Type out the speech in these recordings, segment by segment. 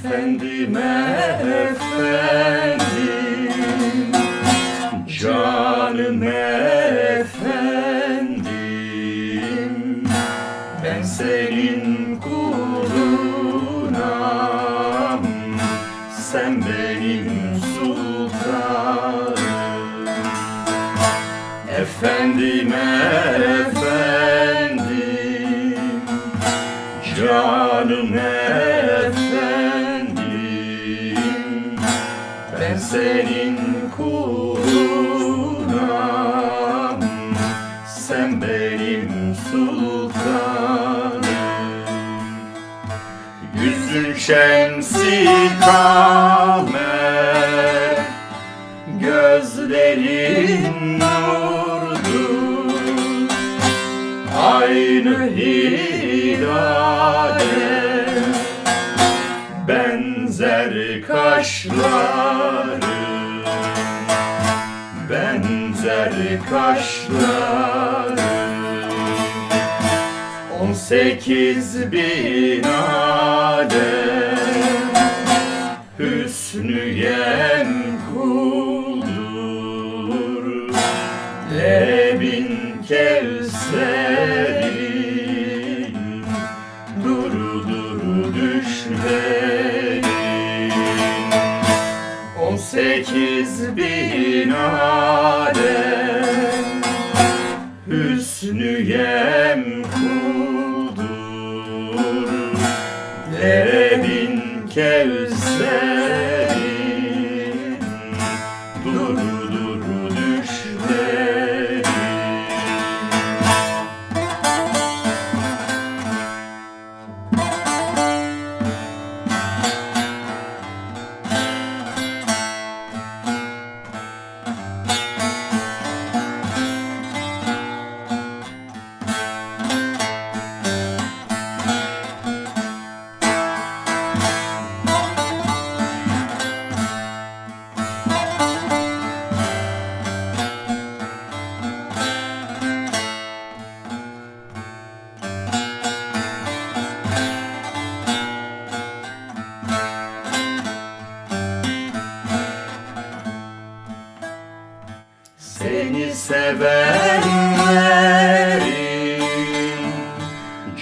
Efendim, efendim, canım efendim, ben senin kulunam, sen benim sultanım. Efendim, efendim, canım efendim, ben senin kulunam, sen benim sultanım. Yüzün şemsi kamer, gözlerin nurdur, aynı hilale benzer kaşları, benzer kaşları. 18.000 alem hüsnüyen kuldur, lebin kevserin durudur düşlerin. 18.000 alem hüsnüyen kuldur, lebin kevserin durudur düşlerin. Seni sevenlerin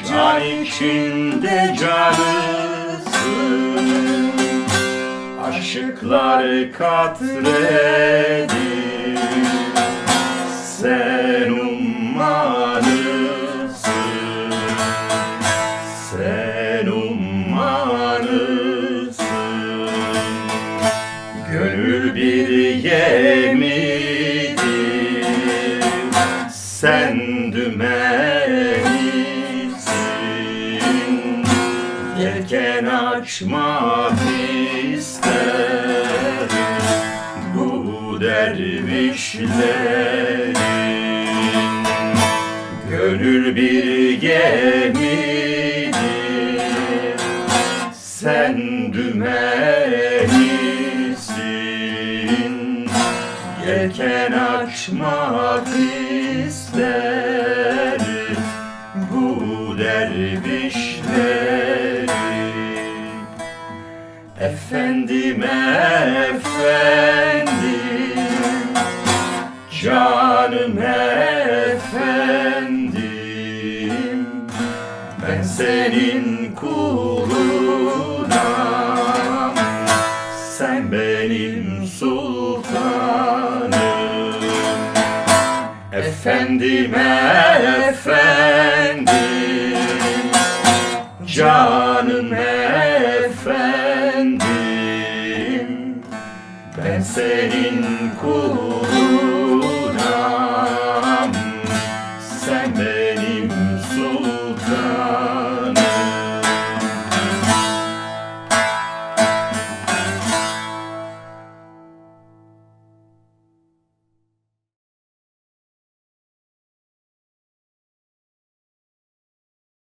can içinde canısın, aşıklar katredir, sen ummanısın, sen ummanısın. Gönül bir yemin, sen dümenisin, yelken açmak ister bu dervişlerin. Gönül bir gemidir, sen dümenisin, yelken açmak ister bu dervişleri. Efendim, efendim, canım efendim, ben senin kulunam, sen benim sultanım. Efendim, efendim, canım efendim, ben senin kulunam,